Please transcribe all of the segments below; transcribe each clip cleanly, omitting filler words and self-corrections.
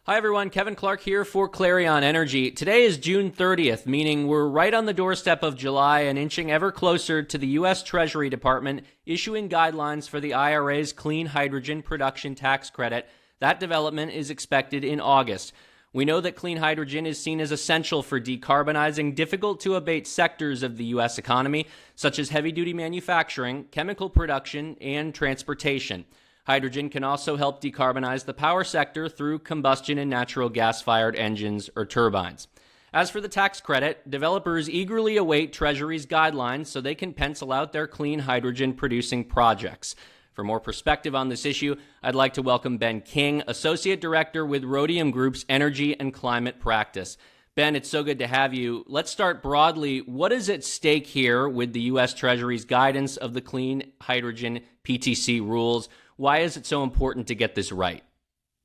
Hi everyone, Kevin Clark here for Clarion Energy. Today is June 30th, meaning we're right on the doorstep of July and inching ever closer to the U.S. Treasury Department issuing guidelines for the IRA's clean hydrogen production tax credit. That development is expected in August. We know that clean hydrogen is seen as essential for decarbonizing difficult-to-abate sectors of the U.S. economy, such as heavy-duty manufacturing, chemical production, and transportation. Hydrogen can also help decarbonize the power sector through combustion and natural gas-fired engines or turbines. As for the tax credit, developers eagerly await Treasury's guidelines so they can pencil out their clean hydrogen-producing projects. For more perspective on this issue, I'd like to welcome Ben King, Associate Director with Rhodium Group's Energy and Climate Practice. Ben, it's so good to have you. Let's start broadly. What is at stake here with the U.S. Treasury's guidance of the clean hydrogen PTC rules? Why is it so important to get this right?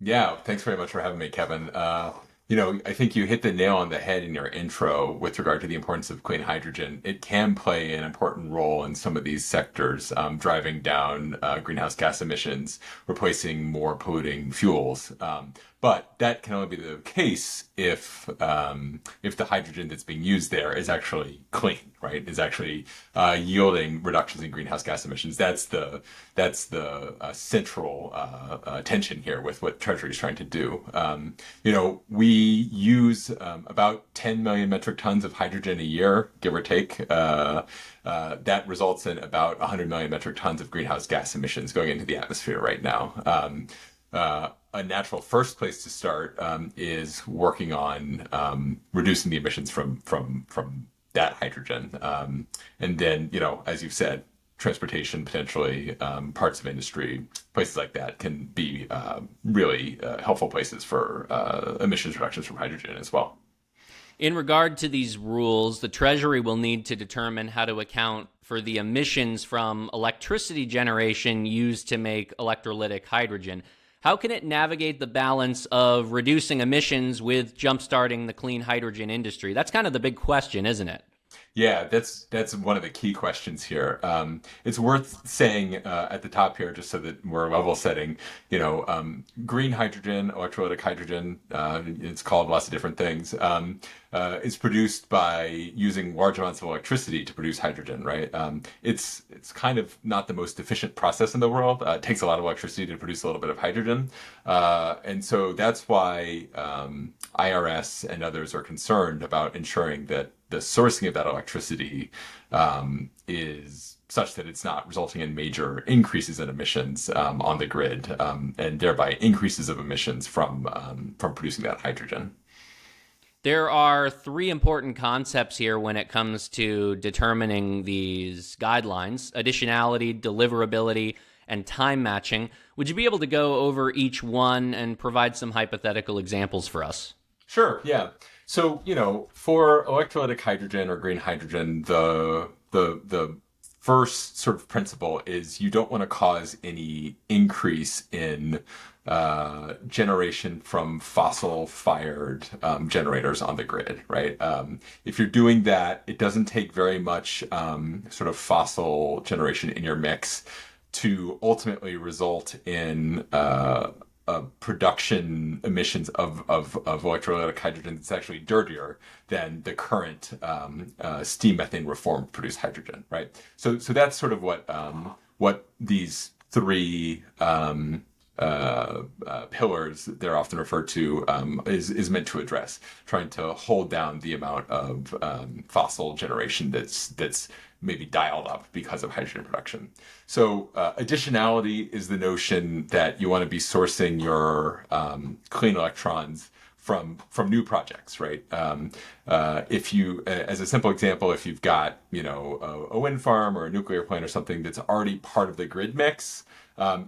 Yeah, thanks very much for having me, Kevin. I think you hit the nail on the head in your intro with regard to the importance of clean hydrogen. It can play an important role in some of these sectors, driving down greenhouse gas emissions, replacing more polluting fuels. But that can only be the case if the hydrogen that's being used there is actually clean, right? Is actually yielding reductions in greenhouse gas emissions. That's the central tension here with what Treasury is trying to do. We use about 10 million metric tons of hydrogen a year, give or take. That results in about 100 million metric tons of greenhouse gas emissions going into the atmosphere right now. A natural first place to start is working on reducing the emissions from that hydrogen, and then as you've said, transportation, potentially parts of industry, places like that can be really helpful places for emissions reductions from hydrogen as well. In regard to these rules, the Treasury will need to determine how to account for the emissions from electricity generation used to make electrolytic hydrogen. How can it navigate the balance of reducing emissions with jumpstarting the clean hydrogen industry? That's kind of the big question, isn't it? Yeah, that's one of the key questions here. It's worth saying at the top here, just so that we're level setting, green hydrogen, electrolytic hydrogen, it's called lots of different things, is produced by using large amounts of electricity to produce hydrogen, right? It's kind of not the most efficient process in the world. It takes a lot of electricity to produce a little bit of hydrogen. And so that's why IRS and others are concerned about ensuring that the sourcing of that electricity is such that it's not resulting in major increases in emissions on the grid, and thereby increases of emissions from producing that hydrogen. There are three important concepts here when it comes to determining these guidelines: additionality, deliverability, and time matching. Would you be able to go over each one and provide some hypothetical examples for us? Sure, yeah. So, for electrolytic hydrogen or green hydrogen, the first sort of principle is you don't want to cause any increase in generation from fossil-fired generators on the grid, right? If you're doing that, it doesn't take very much sort of fossil generation in your mix to ultimately result in production emissions of electrolytic hydrogen that's actually dirtier than the current steam methane reformed produced hydrogen, right? So that's sort of what these three pillars, they're often referred to, is meant to address, trying to hold down the amount of fossil generation that's maybe dialed up because of hydrogen production. So additionality is the notion that you want to be sourcing your clean electrons from new projects, right? If you, as a simple example, if you've got a wind farm or a nuclear plant or something that's already part of the grid mix,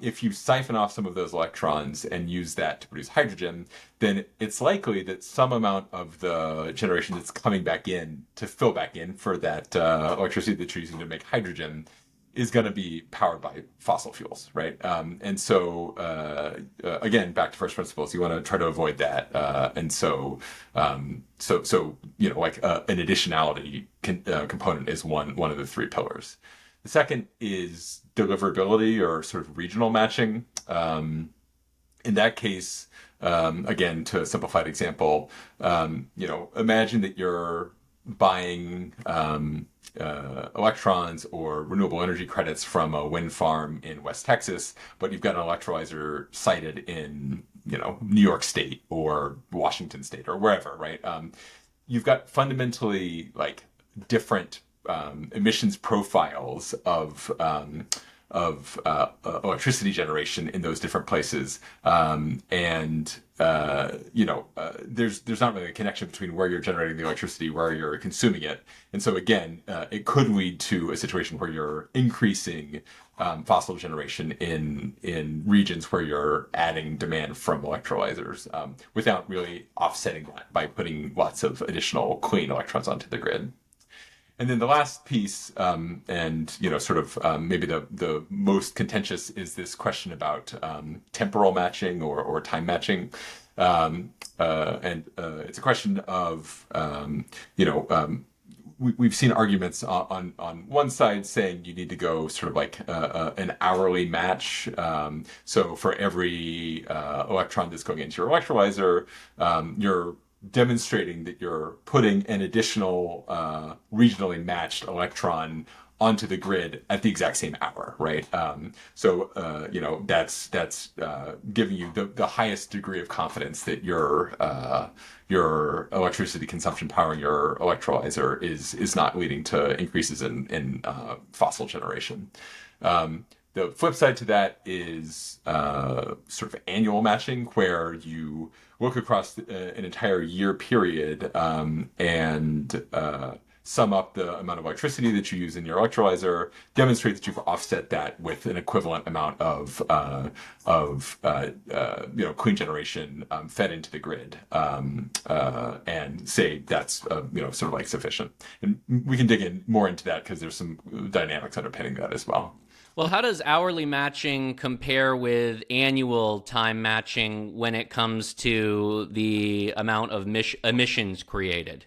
if you siphon off some of those electrons and use that to produce hydrogen, then it's likely that some amount of the generation that's coming back in to fill back in for that electricity that you're using to make hydrogen is going to be powered by fossil fuels, right? And so, again, back to first principles, you want to try to avoid that. An additionality component is one of the three pillars. The second is deliverability or sort of regional matching. In that case, Again, to a simplified example, imagine that you're buying electrons or renewable energy credits from a wind farm in West Texas, but you've got an electrolyzer sited in, New York State or Washington State or wherever, right? You've got fundamentally like different emissions profiles of electricity generation in those different places, there's not really a connection between where you're generating the electricity, where you're consuming it, and so again, it could lead to a situation where you're increasing fossil generation in regions where you're adding demand from electrolyzers without really offsetting that by putting lots of additional clean electrons onto the grid. And then the last piece, maybe the most contentious, is this question about temporal matching or time matching. It's a question of, we've seen arguments on one side saying you need to go sort of like an hourly match. So for every electron that's going into your electrolyzer, you're demonstrating that you're putting an additional regionally matched electron onto the grid at the exact same hour, right? That's giving you the highest degree of confidence that your electricity consumption powering your electrolyzer is not leading to increases in fossil generation. The flip side to that is sort of annual matching, where you look across an entire year period and sum up the amount of electricity that you use in your electrolyzer, demonstrate that you've offset that with an equivalent amount of clean generation fed into the grid, and say that's sort of like sufficient. And we can dig in more into that because there's some dynamics underpinning that as well. Well, how does hourly matching compare with annual time matching when it comes to the amount of emissions created?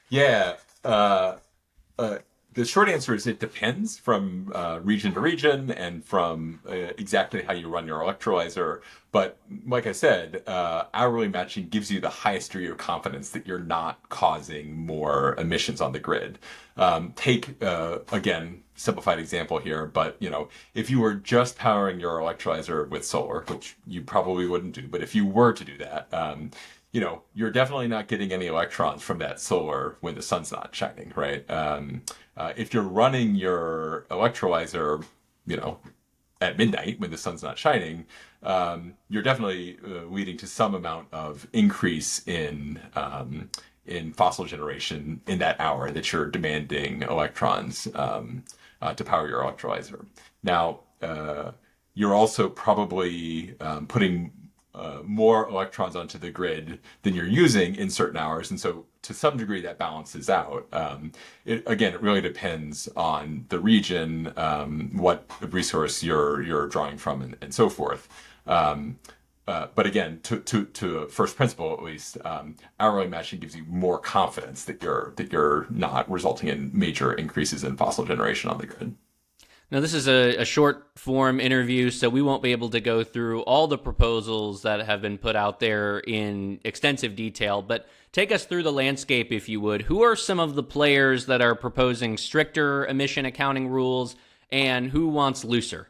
Yeah. The short answer is it depends from region to region and from exactly how you run your electrolyzer. But like I said, hourly matching gives you the highest degree of confidence that you're not causing more emissions on the grid. Take, again, simplified example here, but if you were just powering your electrolyzer with solar, which you probably wouldn't do, but if you were to do that, you're definitely not getting any electrons from that solar when the sun's not shining, right? If you're running your electrolyzer, at midnight when the sun's not shining, you're definitely leading to some amount of increase in fossil generation in that hour that you're demanding electrons to power your electrolyzer. Now, you're also probably putting more electrons onto the grid than you're using in certain hours, and so to some degree that balances out. It really depends on the region, what resource you're drawing from, and so forth. But again, to first principle at least, hourly matching gives you more confidence that you're not resulting in major increases in fossil generation on the grid. Now, this is a short form interview, so we won't be able to go through all the proposals that have been put out there in extensive detail, but take us through the landscape, if you would. Who are some of the players that are proposing stricter emission accounting rules, and who wants looser?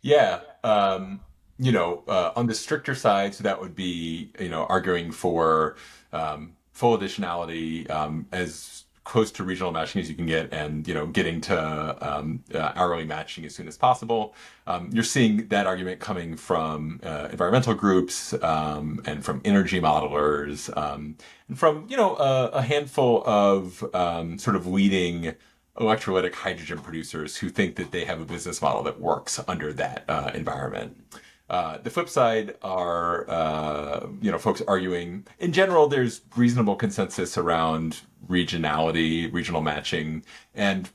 Yeah. On the stricter side, so that would be, arguing for full additionality, as close to regional matching as you can get, and getting to hourly matching as soon as possible. You're seeing that argument coming from environmental groups and from energy modelers, and from a handful of sort of leading electrolytic hydrogen producers who think that they have a business model that works under that environment. The flip side are, folks arguing, in general, there's reasonable consensus around regionality, regional matching, and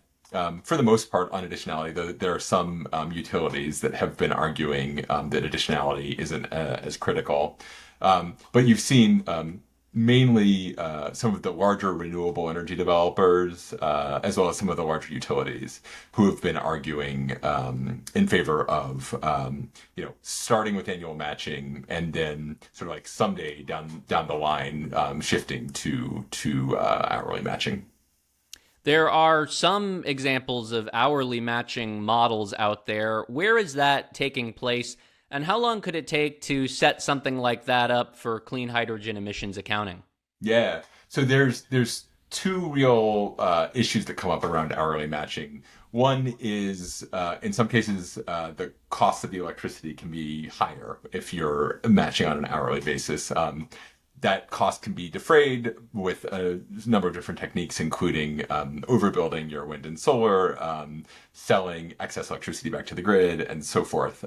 for the most part on additionality, there are some utilities that have been arguing that additionality isn't as critical. But you've seen mainly some of the larger renewable energy developers, as well as some of the larger utilities, who have been arguing in favor of starting with annual matching and then sort of like someday down the line shifting to hourly matching. There are some examples of hourly matching models out there. Where is that taking place? And how long could it take to set something like that up for clean hydrogen emissions accounting? Yeah. So there's two real issues that come up around hourly matching. One is in some cases the cost of the electricity can be higher if you're matching on an hourly basis. That cost can be defrayed with a number of different techniques, including overbuilding your wind and solar, selling excess electricity back to the grid, and so forth.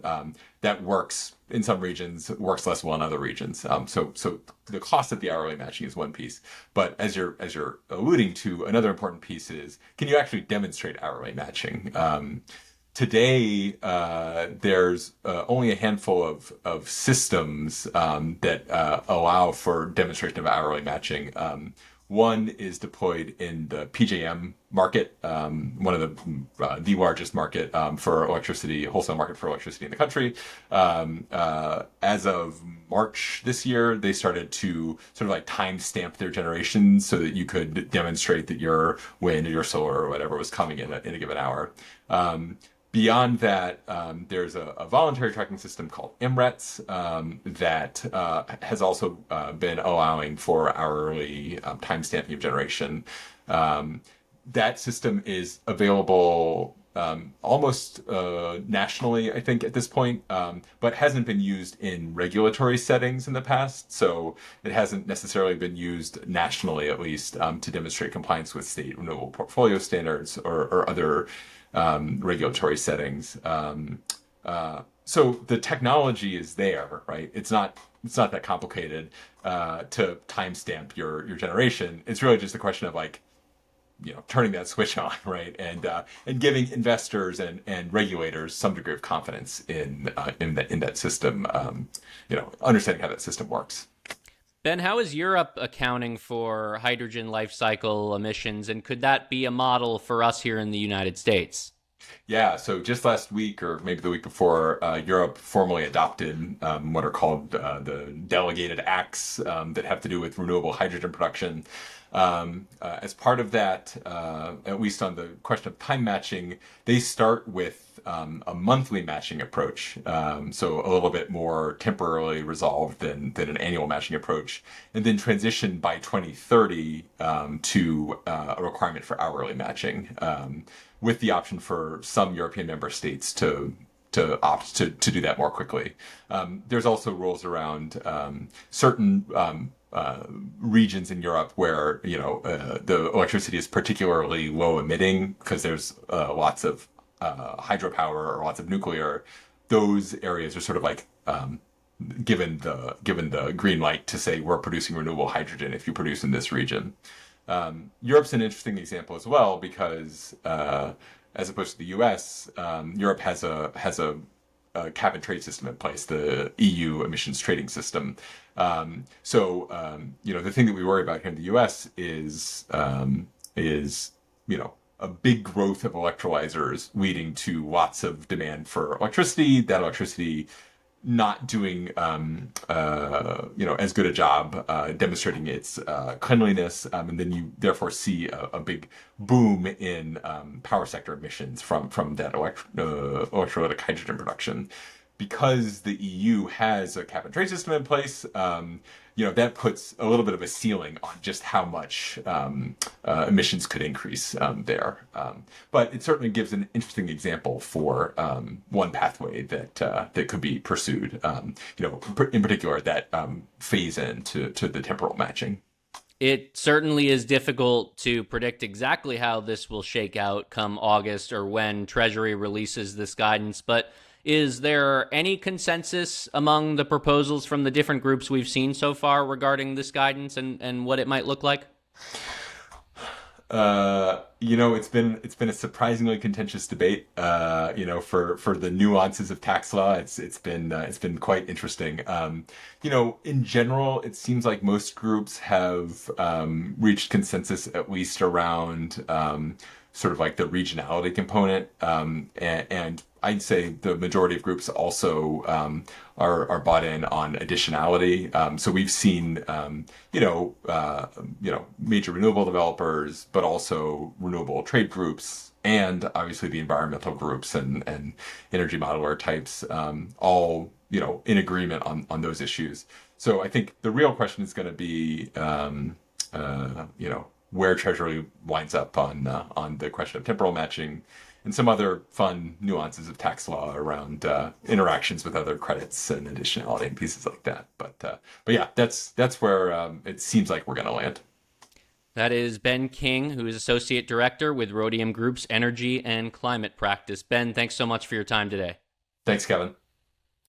That works in some regions, works less well in other regions. So the cost of the hourly matching is one piece, but as you're alluding to, another important piece is, can you actually demonstrate hourly matching? Today, there's only a handful of systems that allow for demonstration of hourly matching. One is deployed in the PJM market, one of the largest market for electricity, wholesale market for electricity in the country. As of March this year, they started to sort of like timestamp their generation so that you could demonstrate that your wind or your solar or whatever was coming in a given hour. Beyond that, there's a voluntary tracking system called MRETS that has also been allowing for hourly timestamping of generation. That system is available almost nationally, I think, at this point, but hasn't been used in regulatory settings in the past. So it hasn't necessarily been used nationally, at least, to demonstrate compliance with state renewable portfolio standards or other regulatory settings. So the technology is there, right? It's not that complicated to timestamp your generation. It's really just a question of like, turning that switch on, right? And giving investors and regulators some degree of confidence in that system. Understanding how that system works. Ben, how is Europe accounting for hydrogen life cycle emissions, and could that be a model for us here in the United States? Yeah, so just last week, or maybe the week before, Europe formally adopted what are called the delegated acts that have to do with renewable hydrogen production. As part of that, at least on the question of time matching, they start with a monthly matching approach, so a little bit more temporarily resolved than an annual matching approach, and then transition by 2030 to a requirement for hourly matching, with the option for some European member states to opt to do that more quickly. There's also rules around certain regions in Europe where the electricity is particularly low emitting because there's lots of hydropower or lots of nuclear. Those areas are sort of like given the green light to say we're producing renewable hydrogen if you produce in this region. Europe's an interesting example as well because as opposed to the U.S., Europe has a cap and trade system in place, the EU emissions trading system. The thing that we worry about here in the U.S. is a big growth of electrolyzers leading to lots of demand for electricity. That electricity not doing as good a job demonstrating its cleanliness, and then you therefore see a big boom in power sector emissions from that electrolytic hydrogen production. Because the EU has a cap and trade system in place, that puts a little bit of a ceiling on just how much emissions could increase there. But it certainly gives an interesting example for one pathway that could be pursued. In particular, that phase in to the temporal matching. It certainly is difficult to predict exactly how this will shake out come August or when Treasury releases this guidance, but is there any consensus among the proposals from the different groups we've seen so far regarding this guidance and what it might look like? It's been a surprisingly contentious debate. For the nuances of tax law, it's been quite interesting. In general, it seems like most groups have reached consensus at least around sort of like the regionality component, and I'd say the majority of groups also are bought in on additionality. So we've seen major renewable developers, but also renewable trade groups, and obviously the environmental groups and energy modeler types, all in agreement on those issues. So I think the real question is going to be, where Treasury winds up on the question of temporal matching and some other fun nuances of tax law around interactions with other credits and additionality and pieces like that. But yeah, that's where it seems like we're going to land. That is Ben King, who is Associate Director with Rhodium Group's Energy and Climate Practice. Ben, thanks so much for your time today. Thanks, Kevin.